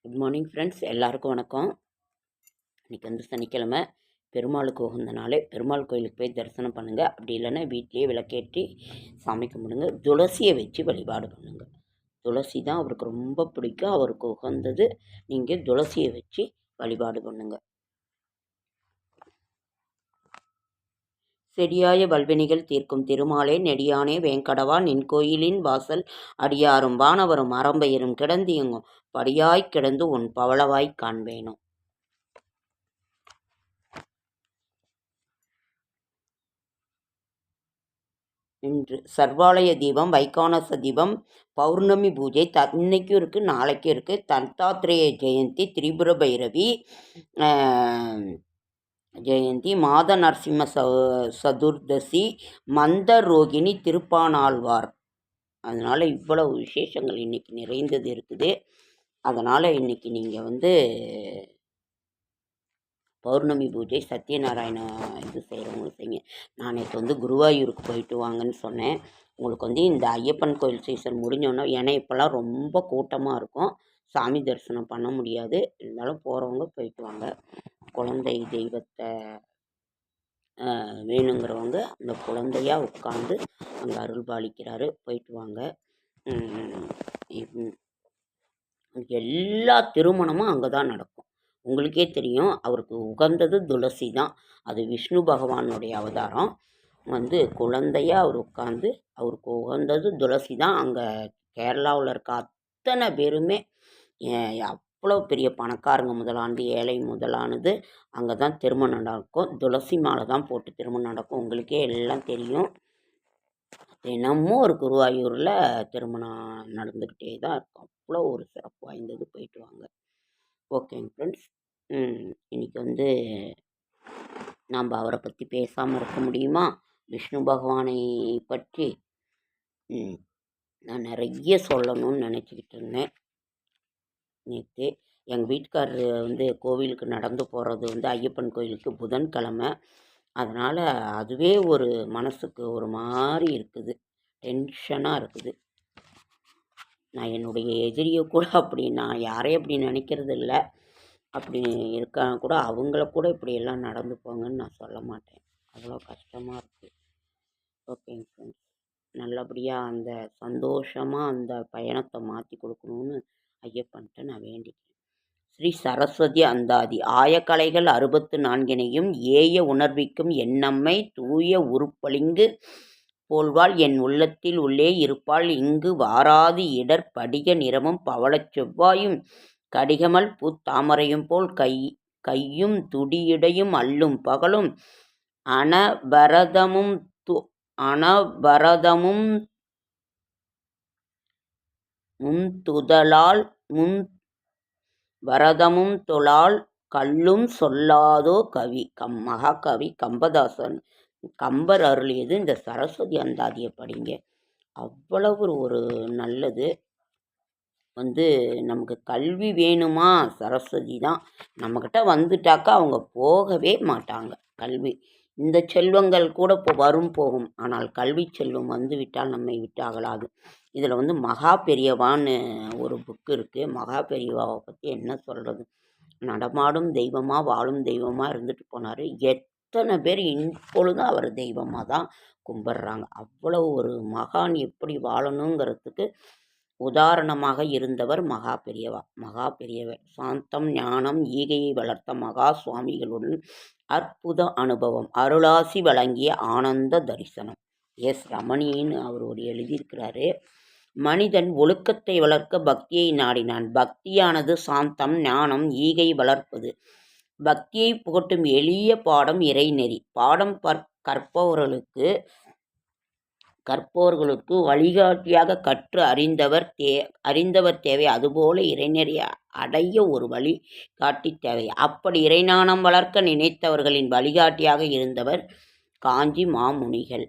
Good morning friends, எல்லாருக்கும் வணக்கம். இன்றைக்கி வந்து சனிக்கிழமை, பெருமாளுக்கு உகந்த நாள். பெருமாள் கோயிலுக்கு போய் தரிசனம் பண்ணுங்கள். அப்படி இல்லைன்னா வீட்டிலேயே விளக்கேற்றி சாமி கும்பிடுங்க. துளசியை வச்சு வழிபாடு பண்ணுங்கள். துளசி தான் அவருக்கு ரொம்ப பிடிக்கும், அவருக்கு உகந்தது. நீங்கள் துளசியை வச்சு வழிபாடு பண்ணுங்கள். செடியாய வல்வினைகள் தீர்க்கும் திருமாலே, நெடியானே வேங்கடவா, நின் கோயிலின் வாசல் அடியாரும் வானவரும் அறம்பெயரும் கிடந்தியங்கும் படியாய்க் கிடந்து உன் பவளவாய்க் காண்பேனோ. இன்று சர்வாலய தீபம், வைகானச தீபம், பௌர்ணமி பூஜை இன்னைக்கும் இருக்குது, நாளைக்கும் இருக்குது. தத்தாத்ரேய ஜெயந்தி, திரிபுர பைரவி ஜெயந்தி, மாத நரசிம்ம சதுர்தசி, மந்தரோகிணி, திருப்பானாழ்வார். அதனால் இவ்வளவு விசேஷங்கள் இன்றைக்கி நிறைந்தது இருக்குது. அதனால் இன்றைக்கி நீங்கள் வந்து பௌர்ணமி பூஜை, சத்யநாராயண இது செய்கிறவங்களுக்கு செய்யுங்க. நான் நேற்று வந்து குருவாயூருக்கு போயிட்டு வாங்கன்னு சொன்னேன். உங்களுக்கு வந்து இந்த ஐயப்பன் கோயில் சீசன் முடிஞ்சோன்னா, ஏன்னா இப்போல்லாம் ரொம்ப கூட்டமாக இருக்கும், சாமி தரிசனம் பண்ண முடியாது. இருந்தாலும் போகிறவங்க போயிட்டு வாங்க. குழந்தை தெய்வத்தை வேணுங்கிறவங்க அந்த குழந்தையாக உட்காந்து அங்கே அருள் பாலிக்கிறாரு, போயிட்டு வாங்க. எல்லா திருமணமும் அங்கே தான் நடக்கும். உங்களுக்கே தெரியும், அவருக்கு உகந்தது துளசி தான். அது விஷ்ணு பகவானுடைய அவதாரம். வந்து குழந்தையாக அவர் உட்காந்து அவருக்கு உகந்தது துளசி தான். அங்கே கேரளாவில் இருக்க அத்தனை பேருமே, அவ்வளோ பெரிய பணக்காரங்க முதலானது, ஏழை முதலானது, அங்கே தான் திருமணம் நடக்கும். துளசி மாலை தான் போட்டு திருமணம் நடக்கும். உங்களுக்கே எல்லாம் தெரியும். தினமும் ஒரு குருவாயூரில் திருமணம் நடந்துக்கிட்டே தான் இருக்கும். அவ்வளோ ஒரு சிறப்பு வாய்ந்தது. போயிட்டு வாங்க. ஓகேங்க ஃப்ரெண்ட்ஸ், இன்றைக்கி வந்து நாம் அவரை பற்றி பேசாமல் இருக்க முடியுமா? விஷ்ணு பகவானை பற்றி நான் நிறைய சொல்லணும்னு நினச்சிக்கிட்டு இருந்தேன். நேற்று எங்கள் வீட்டுக்காரர் வந்து கோவிலுக்கு நடந்து போகிறது வந்து ஐயப்பன் கோயிலுக்கு புதன்கிழமை. அதனால் அதுவே ஒரு மனசுக்கு ஒரு மாதிரி இருக்குது, டென்ஷனாக இருக்குது. நான் என்னுடைய எதிரியை கூட அப்படி, நான் யாரையும் அப்படி நினைக்கிறது இல்லை. அப்படி இருக்கா கூட அவங்கள கூட இப்படியெல்லாம் நடந்து போங்கன்னு நான் சொல்ல மாட்டேன். அவ்வளோ கஷ்டமாக இருக்குது. ஓகேங்க ஃப்ரெண்ட்ஸ், நல்லபடியாக அந்த சந்தோஷமாக அந்த பயணத்தை மாற்றி கொடுக்கணும்னு ஐயப்பன்ட்ட நான் வேண்டிக்கிறேன். ஸ்ரீ சரஸ்வதி அந்தாதி. ஆயக்கலைகள் 64 ஏய உணர்விக்கும் என்னம்மை தூய உருப்பளிங்கு போல்வாள் என் உள்ளத்தில் உள்ளே இருப்பாள் இங்கு வாராது இடர் படிக நிறமும் பவளச் செவ்வாயும் கடிகமல் பூத்தாமரையும் போல் கையும் துடியுடையும் அல்லும் பகலும் அனபரதமும் முந்துதலால் வரதமும் தொழால் கல்லும் சொல்லாதோ கவி. மகாகவி கம்பதாசன், கம்பர் அருளியது இந்த சரஸ்வதி அந்தாதியை படிங்க. அவ்வளவு ஒரு நல்லது. வந்து நமக்கு கல்வி வேணுமா, சரஸ்வதி தான் நம்மக்கிட்ட வந்துட்டாக்கா அவங்க போகவே மாட்டாங்க. கல்வி, இந்த செல்வங்கள் கூட இப்போ வரும் போகும், ஆனால் கல்வி செல்வம் வந்து விட்டால் நம்மை விட்டு அகலாது. இதில் வந்து மகா பெரியவான்னு ஒரு புக்கு இருக்குது. மகா பெரியவாவை பற்றி என்ன சொல்கிறது, நடமாடும் தெய்வமாக வாழும் தெய்வமாக இருந்துட்டு போனார். எத்தனை பேர் இப்பொழுதும் அவர் தெய்வமாக தான் கும்பிட்றாங்க. அவ்வளோ ஒரு மகான் எப்படி வாழணுங்கிறதுக்கு உதாரணமாக இருந்தவர் மகா பெரியவர். சாந்தம் ஞானம் ஈகையை வளர்த்த மகா சுவாமிகளுடன் அற்புத அனுபவம், அருளாசி வழங்கிய ஆனந்த தரிசனம். எஸ் ரமணின்னு அவர் ஒரு எழுதியிருக்கிறாரு. மனிதன் ஒழுக்கத்தை வளர்க்க பக்தியை நாடினான். பக்தியானது சாந்தம் ஞானம் ஈகை வளர்ப்பது. பக்தியை புகட்டும் எளிய பாடம் இறைநெறி. பாடம் கற்பவர்களுக்கு வழிகாட்டியாக கற்று அறிந்தவர் தேவை. அதுபோல இறைநெறி அடைய ஒரு வழிகாட்டி தேவை. அப்படி இறைஞானம் வளர்க்க நினைத்தவர்களின் வழிகாட்டியாக இருந்தவர் காஞ்சி மாமுனிகள்.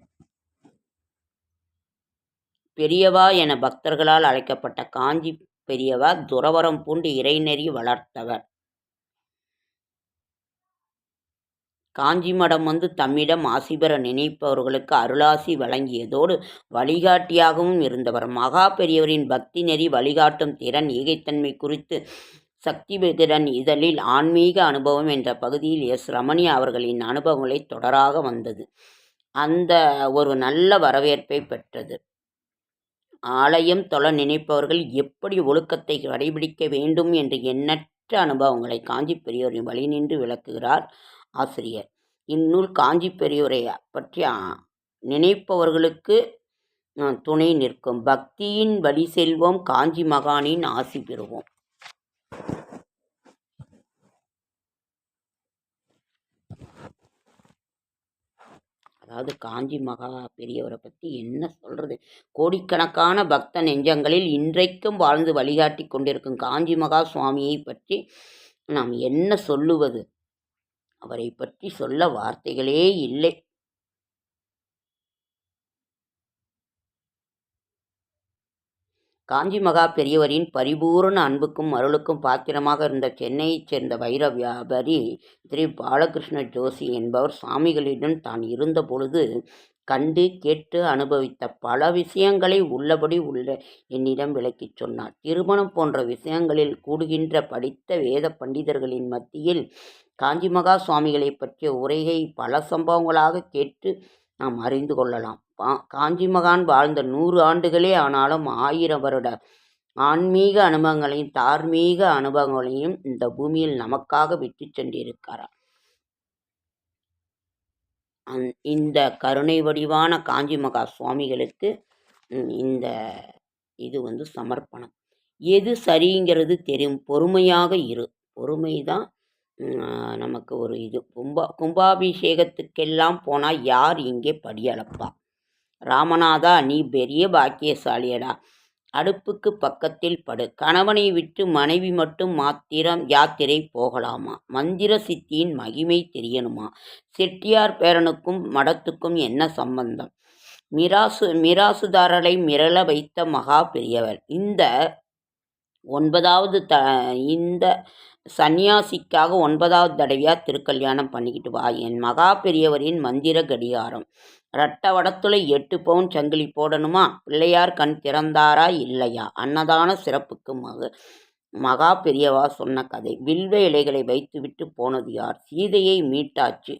பெரியவா என பக்தர்களால் அழைக்கப்பட்ட காஞ்சி பெரியவா துறவரம் பூண்டு இறைநெறி வளர்த்தவர். காஞ்சி மடம் வந்து தம்மிடம் ஆசி பெற நினைப்பவர்களுக்கு அருளாசி வழங்கியதோடு வழிகாட்டியாகவும் இருந்தவர். மகா பெரியவரின் பக்தி நெறி வழிகாட்டும் திறன் ஈகைத்தன்மை குறித்து சக்தி விகடன் இதழில் ஆன்மீக அனுபவம் என்ற பகுதியில் எஸ். ரமணி அவர்களின் அனுபவங்களை தொடராக வந்தது. அந்த ஒரு நல்ல வரவேற்பை பெற்றது. ஆலயம் தொழ நினைப்பவர்கள் எப்படி ஒழுக்கத்தை கடைபிடிக்க வேண்டும் என்று எண்ணற்ற அனுபவங்களை காஞ்சி பெரியோரின் வழி நின்று விளக்குகிறார் ஆசிரியர். இந்நூல் காஞ்சி பெரியோரை பற்றி நினைப்பவர்களுக்கு துணை நிற்கும். பக்தியின் வழி செல்வோம், காஞ்சி மகானின் ஆசி பெறுவோம். அதாவது காஞ்சி மகா பெரியவரை பற்றி என்ன சொல்கிறது, கோடிக்கணக்கான பக்த நெஞ்சங்களில் இன்றைக்கும் வாழ்ந்து வழிகாட்டி கொண்டிருக்கும் காஞ்சி மகா சுவாமியை பற்றி நாம் என்ன சொல்லுவது? அவரை பற்றி சொல்ல வார்த்தைகளே இல்லை. காஞ்சி மகா பெரியவரின் பரிபூர்ண அன்புக்கும் அருளுக்கும் பாத்திரமாக இருந்த சென்னையைச் சேர்ந்த வைர வியாபாரி திரு பாலகிருஷ்ண ஜோஷி என்பவர் சுவாமிகளிடம் தான் இருந்த பொழுது கண்டு கேட்டு அனுபவித்த பல விஷயங்களை உள்ளபடி என்னிடம் விளக்கிச் சொன்னார். திருமணம் போன்ற விஷயங்களில் கூடுகின்ற படித்த வேத பண்டிதர்களின் மத்தியில் காஞ்சி மகா சுவாமிகளை பற்றிய உரையை பல சம்பவங்களாக கேட்டு நாம் அறிந்து கொள்ளலாம். காஞ்சி மகான் வாழ்ந்த 100 ஆண்டுகளே ஆனாலும் 1000 வருட ஆன்மீக அனுபவங்களையும் தார்மீக அனுபவங்களையும் இந்த பூமியில் நமக்காக விட்டு சென்றிருக்கிறார். இந்த கருணை வடிவான காஞ்சி மகா சுவாமிகளுக்கு இந்த இது சமர்ப்பணம். எது சரிங்கிறது தெரியும். பொறுமையாக இரு. பொறுமை தான் நமக்கு ஒரு இது. கும்பாபிஷேகத்துக்கெல்லாம் போனால் யார் இங்கே படியளப்பா? ராமநாதா, நீ பெரிய பாக்கியசாலியடா. அடுப்புக்கு பக்கத்தில் படு. கணவனை விட்டு மனைவி மட்டும் மாத்திரம் யாத்திரை போகலாமா? மந்திர சித்தியின் மகிமை தெரியணுமா? செட்டியார் பேரனுக்கும் மடத்துக்கும் என்ன சம்பந்தம்? மிராசுதாரரை மிரள வைத்த மகா பெரியவர். இந்த 9வது இந்த சந்நியாசிக்காக 9வது தடவையாக திருக்கல்யாணம் பண்ணிக்கிட்டு வா. என் மகா பெரியவரின் மந்திர கடிகாரம். ரட்ட வடத்துல 8 பவுன் சங்கிலி போடணுமா? பிள்ளையார் கண் திறந்தாரா இல்லையா? அன்னதான சிறப்புக்கு மகா பெரியவா சொன்ன கதை. வில்வ இலைகளை வைத்துவிட்டு போனது யார்? சீதையை மீட்டாச்சு.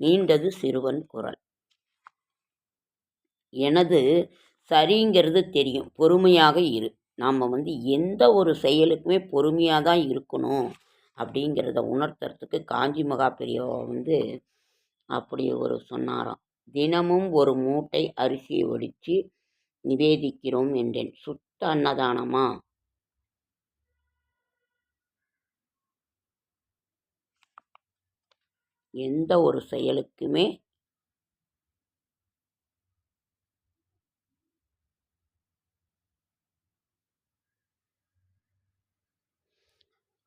மீண்டது சிறுவன் குரல். எனது சரிங்கிறது தெரியும். பொறுமையாக இரு. நாம் எந்த ஒரு செயலுக்குமே பொறுமையாக தான் இருக்கணும் அப்படிங்கிறத உணர்த்துறதுக்கு காஞ்சி மகா பெரியவா அப்படி ஒரு சொன்னாராம். தினமும் ஒரு மூட்டை அரிசியை வடித்து நிவேதிக்கிறோம் என்றேன். சுத்த அன்னதானமா? எந்த ஒரு செயலுக்குமே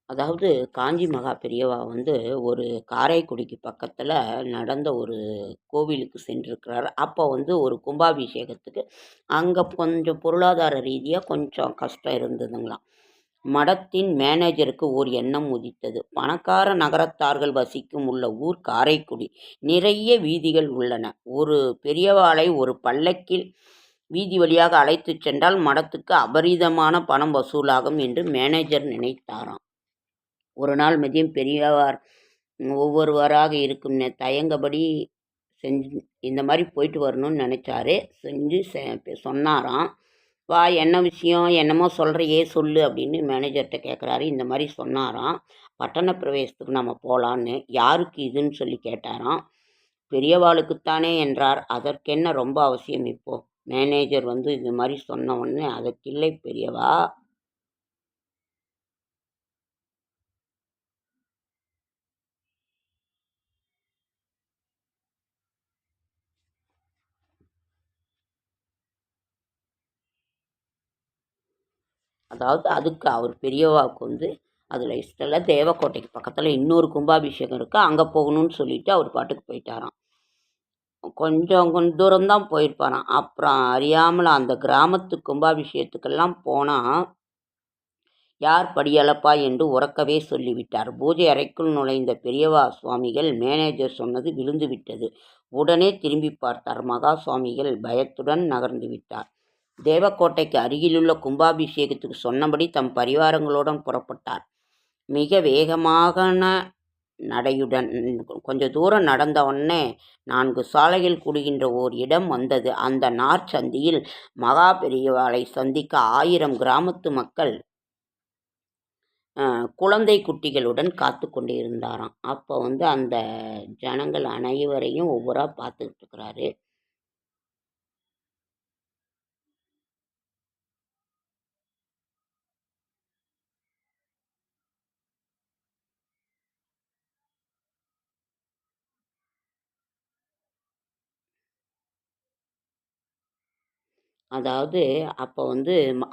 அதாவது காஞ்சி மகா பெரியவா ஒரு காரைக்குடிக்கு பக்கத்தில் நடந்த ஒரு கோவிலுக்கு சென்றிருக்கிறார். அப்போ ஒரு கும்பாபிஷேகத்துக்கு அங்கே கொஞ்சம் பொருளாதார ரீதியாக கொஞ்சம் கஷ்டம் இருந்ததுங்களாம். மடத்தின் மேனேஜருக்கு ஓர் எண்ணம் உதித்தது. பணக்கார நகரத்தார்கள் வசிக்கும் உள்ள ஊர் காரைக்குடி. நிறைய வீதிகள் உள்ளன. ஒரு பெரியவாளை ஒரு பல்லக்கில் வீதி வழியாக அழைத்து சென்றால் மடத்துக்கு அபரிதமான பணம் வசூலாகும் என்று மேனேஜர் நினைத்தாராம். ஒரு நாள் மதியம் பெரியவார் ஒவ்வொருவராக இருக்கும் தயங்கபடி செஞ்சு இந்த மாதிரி போயிட்டு வரணும்னு நினச்சாரு. செஞ்சு சொன்னாராம். வா, என்ன விஷயம், என்னமோ சொல்கிறையே சொல்லு அப்படின்னு மேனேஜர்கிட்ட கேட்குறாரு. இந்த மாதிரி சொன்னாராம். பட்டண பிரவேசத்துக்கு நம்ம போகலான்னு. யாருக்கு இதுன்னு சொல்லி கேட்டாராம். பெரியவாளுக்குத்தானே என்றார். அதற்கென்ன ரொம்ப அவசியம் இப்போது? மேனேஜர் இது மாதிரி சொன்ன உடனே அதற்கில்லை பெரியவா, அதாவது அதுக்கு அவர் பெரியவாவுக்கு அதில் இஷ்டல. தேவக்கோட்டைக்கு பக்கத்தில் இன்னொரு கும்பாபிஷேகம் இருக்குது, அங்கே போகணும்னு சொல்லிட்டு அவர் பாட்டுக்கு போயிட்டாராம். கொஞ்சம் தூரம்தான் போயிருப்பாராம். அப்புறம் அறியாமல் அந்த கிராமத்து கும்பாபிஷேகத்துக்கெல்லாம் போனால் யார் படியளப்பா என்று உறக்கவே சொல்லிவிட்டார். பூஜை அறைக்குள் நுழைந்த பெரியவா சுவாமிகள் மேனேஜர் சொன்னது விழுந்து விட்டது. உடனே திரும்பி பார்த்தார். மகா சுவாமிகள் பயத்துடன் நகர்ந்து விட்டார். தேவக்கோட்டைக்கு அருகிலுள்ள கும்பாபிஷேகத்துக்கு சொன்னபடி தம் பரிவாரங்களுடன் புறப்பட்டார். மிக வேகமான நடையுடன் கொஞ்சம் தூரம் நடந்த உடனே 4 சாலைகள் கூடுகின்ற ஓர் இடம் வந்தது. அந்த நாற்சந்தியில் மகா பெரியவாளை சந்திக்க 1000 கிராமத்து மக்கள் குழந்தை குட்டிகளுடன் காத்து கொண்டு இருந்தாராம். அப்போ அந்த ஜனங்கள் அனைவரையும் ஒவ்வொருவரா பார்த்துக்கிட்டு இருக்கிறாரு. அதாவது அப்போ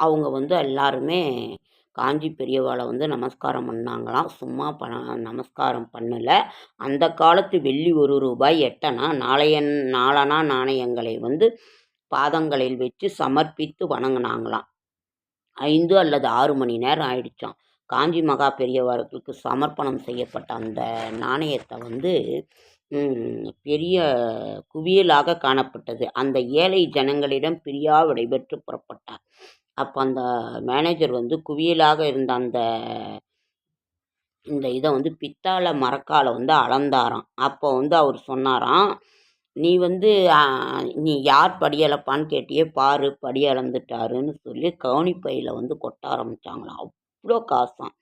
அவங்க எல்லாருமே காஞ்சி பெரியவாளை நமஸ்காரம் பண்ணாங்களாம். சும்மா நமஸ்காரம் பண்ணல. அந்த காலத்து வெள்ளி ரூபாய் 8 அணா நாலணா நாணயங்களை பாதங்களில் வச்சு சமர்ப்பித்து வணங்குனாங்களாம். 5 அல்லது 6 மணி நேரம் ஆயிடுச்சாம். காஞ்சி மகா பெரியவர்களுக்கு சமர்ப்பணம் செய்யப்பட்ட அந்த நாணயத்தை பெரிய குவியலாக காணப்பட்டது. அந்த ஏழை ஜனங்களிடம் பிரியா விடைபெற்று புறப்பட்டார். அப்போ அந்த மேனேஜர் குவியலாக இருந்த இந்த இதை பித்தாளை மரக்கால அளந்தாராம். அப்போ அவர் சொன்னாராம், நீ நீ யார் படி அளப்பான்னு கேட்டியே, பாரு படி அளந்துட்டாருன்னு சொல்லி கவனிப்பையில் கொட்ட ஆரம்பித்தாங்களாம். அவ்வளோ காசாம்.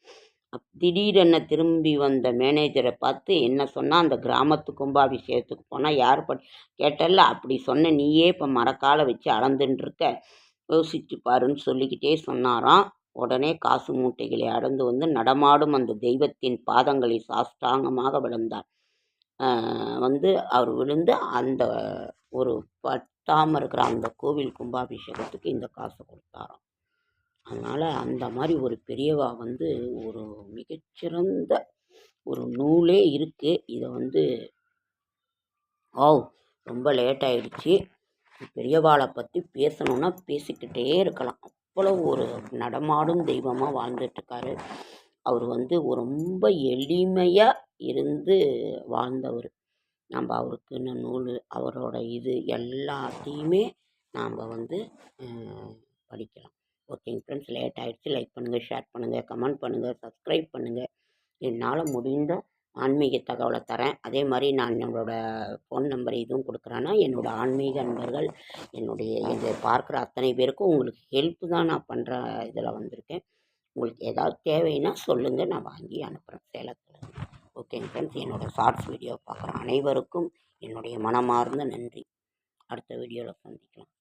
திடீரென திரும்பி வந்த மேனேஜரை பார்த்து என்ன சொன்னால், அந்த கிராமத்து கும்பாபிஷேகத்துக்கு போனால் யார் கேட்டல்ல, அப்படி சொன்ன நீயே இப்போ மரக்கால வச்சு அளந்துட்டுருக்க, யோசிச்சு பாருன்னு சொல்லிக்கிட்டே சொன்னாராம். உடனே காசு மூட்டைகளை அடர்ந்து நடமாடும் அந்த தெய்வத்தின் பாதங்களில் சாஷ்டாங்கமாக விழுந்தார். அவர் விழுந்து அந்த ஒரு பட்டாமல் இருக்கிற அந்த கோவில் கும்பாபிஷேகத்துக்கு இந்த காசை கொடுத்தாராம். அதனால் அந்த மாதிரி ஒரு பெரியவா ஒரு மிகச்சிறந்த ஒரு நூலே இருக்குது. இதை ரொம்ப லேட் ஆகிடுச்சு. பெரியவாளை பற்றி பேசணுன்னா பேசிக்கிட்டே இருக்கலாம். அவ்வளோ ஒரு நடமாடும் தெய்வமாக வாழ்ந்துட்டுருக்காரு. அவர் ரொம்ப எளிமையாக இருந்து வாழ்ந்தவர். நம்ம அவருக்குன்னு நூல், அவரோட இது எல்லாத்தையுமே நாம் படிக்கலாம். ஓகேங்க ஃப்ரெண்ட்ஸ், லேட் ஆகிடுச்சு. லைக் பண்ணுங்கள், ஷேர் பண்ணுங்கள், கமெண்ட் பண்ணுங்கள், சப்ஸ்கிரைப் பண்ணுங்கள். என்னால் முடிந்த ஆன்மீக தகவலை தரேன். அதே மாதிரி நான் என்னோடய ஃபோன் நம்பர் இதுவும் கொடுக்குறேன்னா, என்னோடய ஆன்மீக அன்பர்கள், இதை பார்க்குற அத்தனை பேருக்கும் உங்களுக்கு ஹெல்ப்பு தான் நான் பண்ணுற இதில் வந்திருக்கேன். உங்களுக்கு ஏதாவது தேவைன்னா சொல்லுங்கள், நான் வாங்கி அனுப்புகிறேன் சேலத்தில். ஓகேங்க ஃப்ரெண்ட்ஸ், என்னோடய ஷார்ட்ஸ் வீடியோ பார்க்குற அனைவருக்கும் என்னுடைய மனமார்ந்த நன்றி. அடுத்த வீடியோவில் சந்திக்கலாம்.